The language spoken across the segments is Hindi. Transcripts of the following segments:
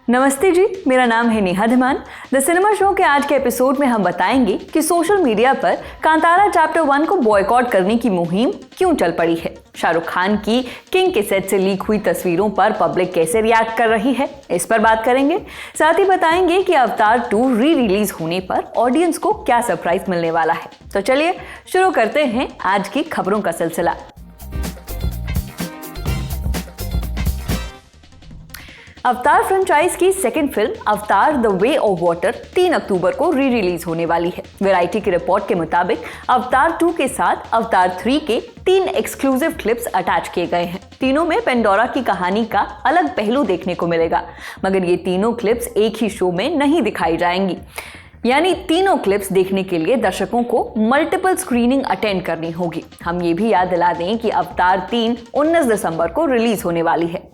नमस्ते जी, मेरा नाम है Neha Dhiman. The cinema show के आज के एपिसोड में हम बताएंगे कि सोशल मीडिया पर कांतारा चैप्टर 1 को बॉयकॉट करने की मुहिम क्यों चल पड़ी है। शाहरुख खान की किंग के सेट से लीक हुई तस्वीरों पर पब्लिक कैसे रिएक्ट कर रही है, इस पर बात करेंगे। साथ ही बताएंगे कि अवतार 2 री रिलीज होने पर ऑडियंस को क्या सरप्राइज मिलने वाला है। तो चलिए शुरू करते हैं आज की खबरों का सिलसिला। अवतार फ्रेंचाइज की सेकंड फिल्म अवतार द वे ऑफ वाटर 3 अक्टूबर को री रिलीज होने वाली है। वैरायटी की रिपोर्ट के मुताबिक अवतार 2 के साथ अवतार 3 के 3 एक्सक्लूसिव क्लिप्स अटैच किए गए हैं। तीनों में पेंडोरा की कहानी का अलग पहलू देखने को मिलेगा, मगर ये तीनों क्लिप्स एक ही शो में नहीं दिखाई जाएंगी। यानी तीनों क्लिप्स देखने के लिए दर्शकों को मल्टीपल स्क्रीनिंग अटेंड करनी होगी। हम ये भी याद दिला दें कि अवतार 3 19 दिसंबर को रिलीज होने वाली है।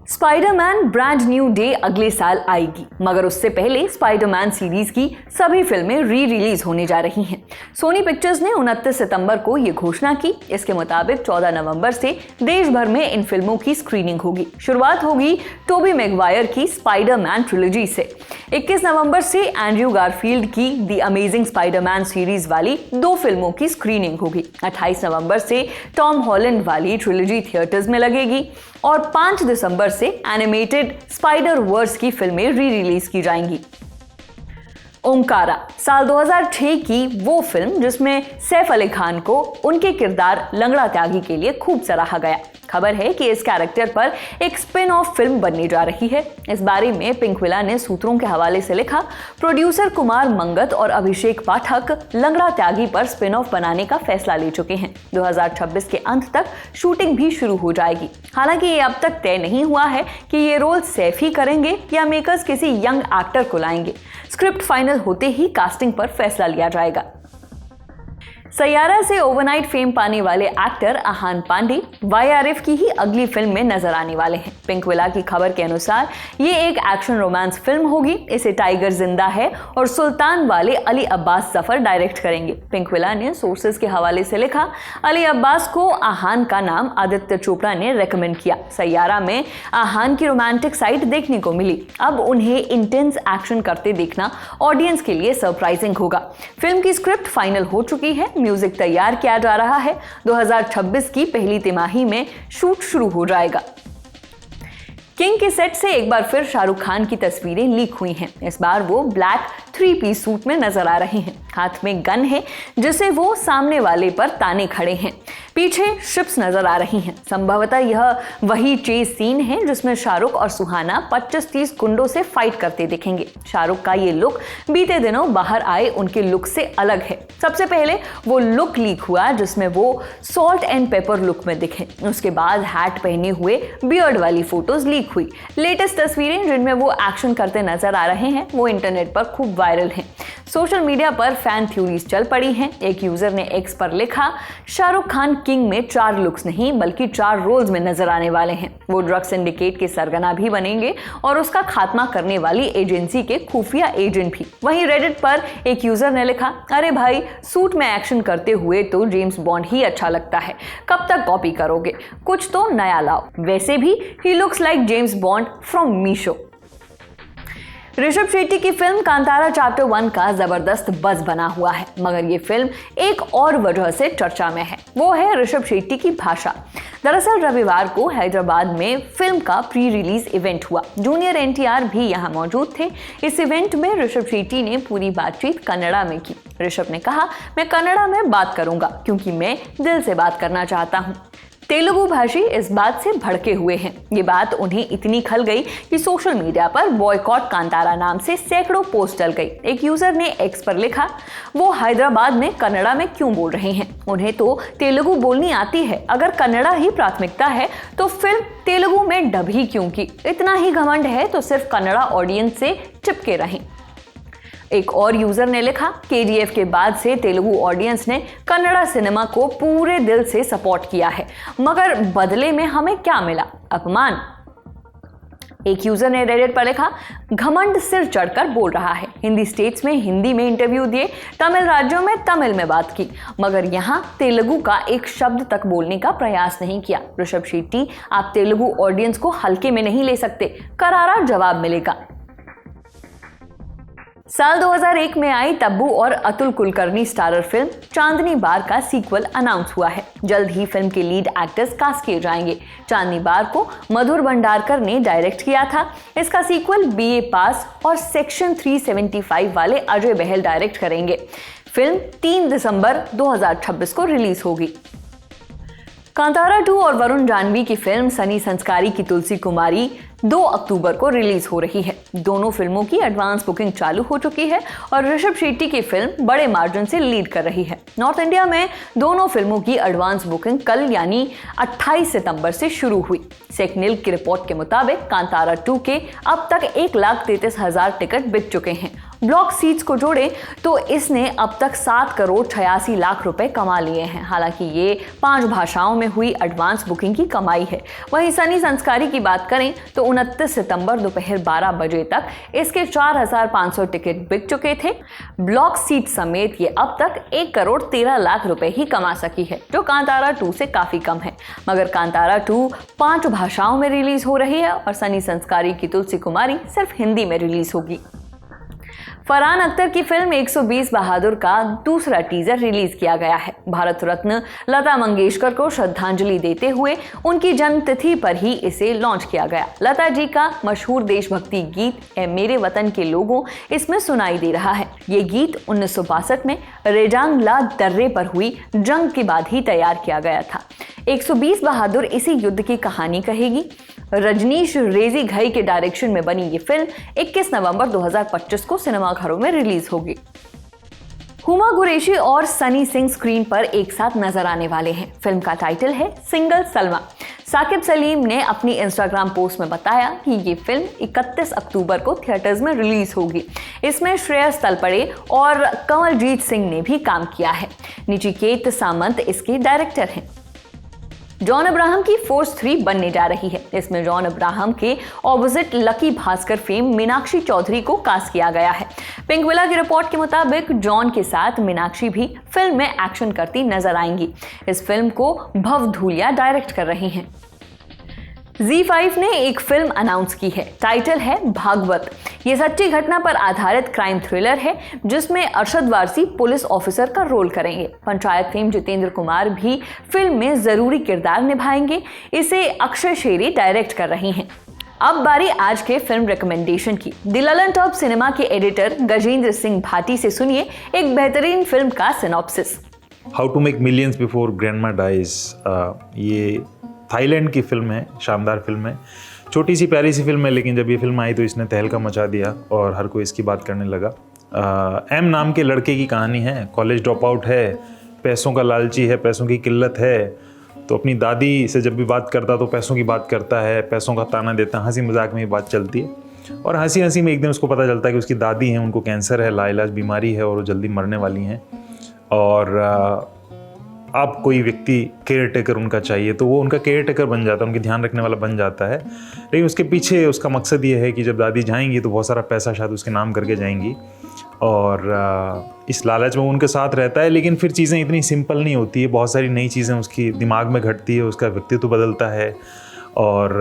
स्पाइडरमैन ब्रांड न्यू डे अगले साल आएगी, मगर उससे पहले स्पाइडरमैन सीरीज की सभी फिल्में री रिलीज होने जा रही हैं। सोनी पिक्चर्स ने 29 सितंबर को यह घोषणा की। इसके मुताबिक 14 नवंबर से देश भर में इन फिल्मों की स्क्रीनिंग होगी। शुरुआत होगी टोबी मैगवायर की स्पाइडरमैन ट्रिलॉजी से। 21 नवंबर से एंड्रयू गारफील्ड की द अमेजिंग स्पाइडरमैन सीरीज वाली 2 फिल्मों की स्क्रीनिंग होगी। 28 नवंबर से टॉम हॉलैंड वाली ट्रिलॉजी थिएटर्स में लगेगी और 5 दिसंबर से एनिमेटेड स्पाइडर वर्स की फिल्में री रिलीज की जाएंगी। ओंकारा साल 2006 की वो फिल्म जिसमें सैफ अली खान को उनके किरदार लंगड़ा त्यागी के लिए खूब सराहा गया। खबर है कि इस कैरेक्टर पर एक स्पिन ऑफ फिल्म बनने जा रही है। इस बारे में पिंकविला ने सूत्रों के हवाले से लिखा, प्रोड्यूसर कुमार मंगत और अभिषेक पाठक लंगड़ा त्यागी पर स्पिन ऑफ बनाने का फैसला ले चुके हैं। 2026 के अंत तक शूटिंग भी शुरू हो जाएगी। हालांकि ये अब तक तय नहीं हुआ है कि ये रोल सैफ ही करेंगे या मेकर्स किसी यंग एक्टर को लाएंगे। स्क्रिप्ट फाइनल होते ही कास्टिंग पर फैसला लिया जाएगा। सैयारा से ओवरनाइट फेम पाने वाले एक्टर आहान पांडे वाईआरएफ की ही अगली फिल्म में नजर आने वाले हैं। पिंकविला की खबर के अनुसार ये एक एक्शन रोमांस फिल्म होगी। इसे टाइगर जिंदा है और सुल्तान वाले अली अब्बास जफर डायरेक्ट करेंगे। पिंकविला ने सोर्सेज के हवाले से लिखा, अली अब्बास को आहान का नाम आदित्य चोपड़ा ने रेकमेंड किया। सैयारा में आहान की रोमांटिक साइड देखने को मिली। अब उन्हें इंटेंस एक्शन करते देखना ऑडियंस के लिए सरप्राइजिंग होगा। फिल्म की स्क्रिप्ट फाइनल हो चुकी है। म्यूजिक तैयार किया जा रहा है। 2026 की पहली तिमाही में शूट शुरू हो जाएगा। किंग के सेट से एक बार फिर शाहरुख खान की तस्वीरें लीक हुई हैं। इस बार वो ब्लैक 3 पीस सूट में नजर आ रहे हैं। हाथ में गन है जिसे वो सामने वाले पर ताने खड़े हैं। पीछे शिप्स नजर आ रही हैं। संभवतः यह वही चेज सीन है जिसमें शाहरुख और सुहाना 25-30 गुंडों से फाइट करते दिखेंगे। शाहरुख का ये लुक बीते दिनों बाहर आए उनके लुक से अलग है। सबसे पहले वो लुक लीक हुआ जिसमें वो सॉल्ट एंड पेपर लुक में दिखे। उसके बाद हैट पहने हुए बियर्ड वाली फोटोज लीक हुई। लेटेस्ट तस्वीरें जिनमें वो एक्शन करते नजर आ रहे हैं वो इंटरनेट पर खूब वायरल हैं। सोशल मीडिया पर फैन थ्योरीज चल पड़ी हैं। एक यूजर ने एक्स पर लिखा, शाहरुख खान किंग में 4 लुक्स नहीं बल्कि 4 रोल्स में नजर आने वाले हैं। वो ड्रग सिंडिकेट के सरगना भी बनेंगे और उसका खात्मा करने वाली एजेंसी के खुफिया एजेंट भी। वहीं रेडिट पर एक यूजर ने लिखा, अरे भाई सूट में एक्शन करते हुए तो जेम्स बॉन्ड ही अच्छा लगता है, कब तक कॉपी करोगे, कुछ तो नया लाओ। वैसे भी he looks like James bond from Meesho. Rishabh Shetty की फिल्म कांतारा चैप्टर 1 का जबरदस्त बज़ बना हुआ है, मगर ये फिल्म एक और वजह से चर्चा में है। वो है ऋषभ शेट्टी की भाषा। दरअसल रविवार को हैदराबाद में फिल्म का प्री रिलीज इवेंट हुआ। जूनियर एनटीआर भी यहां मौजूद थे। इस इवेंट में ऋषभ शेट्टी ने पूरी बातचीत कन्नड़ा में की। ऋषभ ने कहा, मैं कन्नड़ा में बात करूंगा क्योंकि मैं दिल से बात करना चाहता हूं। तेलुगु भाषी इस बात से भड़के हुए हैं। ये बात उन्हें इतनी खल गई कि सोशल मीडिया पर बॉयकॉट कांतारा नाम से सैकड़ों पोस्ट चल गई। एक यूजर ने एक्स पर लिखा, वो हैदराबाद में कन्नड़ा में क्यों बोल रहे हैं, उन्हें तो तेलुगु बोलनी आती है। अगर कन्नड़ा ही प्राथमिकता है तो फिल्म तेलुगु में डब ही क्यों की। इतना ही घमंड है तो सिर्फ कन्नड़ा ऑडियंस से चिपके रहें। एक और यूजर ने लिखा, केजीएफ के बाद से तेलुगु ऑडियंस ने कन्नड़ा सिनेमा को पूरे दिल से सपोर्ट किया है, मगर बदले में हमें क्या मिला, अपमान। एक यूजर ने रेडिट पर लिखा, घमंड सिर चढ़कर बोल रहा है। हिंदी स्टेट्स में हिंदी में इंटरव्यू दिए, तमिल राज्यों में तमिल में बात की, मगर यहाँ तेलुगु का एक शब्द तक बोलने का प्रयास नहीं किया। ऋषभ शेट्टी, आप तेलुगु ऑडियंस को हल्के में नहीं ले सकते, करारा जवाब मिलेगा। साल 2001 में आई तब्बू और अतुल कुलकर्णी स्टारर फिल्म चांदनी बार का सीक्वल अनाउंस हुआ है। जल्द ही फिल्म के लीड एक्टर्स कास्ट किए जाएंगे। चांदनी बार को मधुर भंडारकर ने डायरेक्ट किया था। इसका सीक्वल बीए पास और सेक्शन 375 वाले अजय बहल डायरेक्ट करेंगे। फिल्म 3 दिसंबर 2026 को रिलीज होगी। कांतारा 2 और वरुण जाह्नवी की फिल्म सनी संस्कारी की तुलसी कुमारी 2 अक्टूबर को रिलीज हो रही है। दोनों फिल्मों की एडवांस बुकिंग चालू हो चुकी है और ऋषभ शेट्टी की फिल्म बड़े मार्जिन से लीड कर रही है। नॉर्थ इंडिया में दोनों फिल्मों की एडवांस बुकिंग कल यानी 28 सितंबर से शुरू हुई। सेकनिल की रिपोर्ट के मुताबिक कांतारा 2 के अब तक 1,33,000 टिकट बिक चुके हैं। ब्लॉक सीट्स को जोड़े तो इसने अब तक 7,86,00,000 रुपए कमा लिए हैं। हालांकि ये 5 भाषाओं में हुई एडवांस बुकिंग की कमाई है। वहीं सनी संस्कारी की बात करें तो 29 सितंबर दोपहर 12 बजे तक इसके 4,500 टिकट बिक चुके थे। ब्लॉक सीट समेत ये अब तक 1,13,00,000 रुपए ही कमा सकी है, जो कांतारा 2 से काफी कम है। मगर कांतारा 2 5 भाषाओं में रिलीज हो रही है और सनी संस्कारी की तुलसी कुमारी सिर्फ हिंदी में रिलीज होगी। फरहान अख्तर की फिल्म 120 बहादुर का दूसरा टीजर रिलीज किया गया है। भारत रत्न लता मंगेशकर को श्रद्धांजलि देते हुए उनकी जन्मतिथि पर ही इसे लॉन्च किया गया। लता जी का मशहूर देशभक्ति गीत ए मेरे वतन के लोगों इसमें सुनाई दे रहा है। ये गीत 1962 में रेजांगला दर्रे पर हुई जंग के बाद ही तैयार किया गया था। 120 बहादुर इसी युद्ध की कहानी कहेगी। रजनीश रेजी घई के डायरेक्शन में बनी ये फिल्म 21 नवंबर 2025 को सिनेमाघरों में रिलीज होगी। हुमा कुरैशी और सनी सिंह स्क्रीन पर एक साथ नजर आने वाले हैं। फिल्म का टाइटल है सिंगल सलमा। साकिब सलीम ने अपनी इंस्टाग्राम पोस्ट में बताया कि ये फिल्म 31 अक्टूबर को थिएटर्स में रिलीज होगी। इसमें श्रेयस तलपड़े और कमलजीत सिंह ने भी काम किया है। निचिकेत सामंत इसके डायरेक्टर हैं। जॉन अब्राहम की फोर्स 3 बनने जा रही है। इसमें जॉन अब्राहम के opposite Lucky Bhaskar fame Meenakshi Chaudhary को कास्ट किया गया है। पिंकविला की रिपोर्ट के मुताबिक जॉन के साथ मीनाक्षी भी फिल्म में एक्शन करती नजर आएंगी। इस फिल्म को भव धूलिया डायरेक्ट कर रही हैं। ZEE5 ने एक फिल्म अनाउंस की है। टाइटल है भागवत। ये सच्ची घटना पर आधारित क्राइम थ्रिलर है जिसमें अरशद वारसी पुलिस ऑफिसर का रोल करेंगे। पंचायत फेम जितेंद्र कुमार भी फिल्म में जरूरी किरदार निभाएंगे। इसे अक्षय शेरी डायरेक्ट कर रही हैं। अब बारी आज के फिल्म रिकमेंडेशन की। द ललन टॉप सिनेमा के एडिटर गजेंद्र सिंह भाटी से सुनिए एक बेहतरीन फिल्म का synopsis. How to make millions before grandma dies, ये थाईलैंड की फिल्म है। शानदार फिल्म है, छोटी सी प्यारी सी फिल्म है, लेकिन जब ये फिल्म आई तो इसने तहलका मचा दिया और हर कोई इसकी बात करने लगा। एम नाम के लड़के की कहानी है। कॉलेज ड्रॉप आउट है, पैसों का लालची है, पैसों की किल्लत है, तो अपनी दादी से जब भी बात करता तो पैसों की बात करता है, पैसों का ताना देता है। हंसी मजाक में ये बात चलती है और हंसी हंसी में एक दिन उसको पता चलता है कि उसकी दादी हैं, उनको कैंसर है, लाइलाज बीमारी है और वो जल्दी मरने वाली हैं और आप कोई व्यक्ति केयर टेकर उनका चाहिए, तो वो उनका केयर टेकर बन जाता है, उनकी ध्यान रखने वाला बन जाता है। लेकिन उसके पीछे उसका मकसद ये है कि जब दादी जाएंगी तो बहुत सारा पैसा शायद उसके नाम करके जाएंगी और इस लालच में वो उनके साथ रहता है। लेकिन फिर चीज़ें इतनी सिंपल नहीं होती है, बहुत सारी नई चीज़ें उसकी दिमाग में घटती है, उसका व्यक्तित्व बदलता है और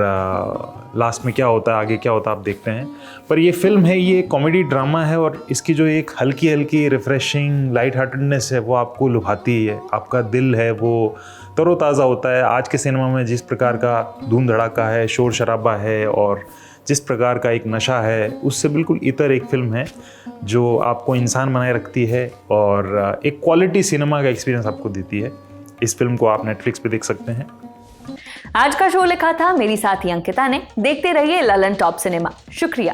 लास्ट में क्या होता है, आगे क्या होता है आप देखते हैं। पर ये फिल्म है, ये कॉमेडी ड्रामा है और इसकी जो एक हल्की हल्की रिफ्रेशिंग लाइट हार्टेडनेस है वो आपको लुभाती है। आपका दिल है वो तरोताज़ा होता है। आज के सिनेमा में जिस प्रकार का धूम धड़ाका है, शोर शराबा है और जिस प्रकार का एक नशा है, उससे बिल्कुल इतर एक फिल्म है जो आपको इंसान बनाए रखती है और एक क्वालिटी सिनेमा का एक्सपीरियंस आपको देती है। इस फिल्म को आप नेटफ्लिक्स पे देख सकते हैं। आज का शो लिखा था मेरी साथी अंकिता ने। देखते रहिए ललन टॉप सिनेमा। शुक्रिया।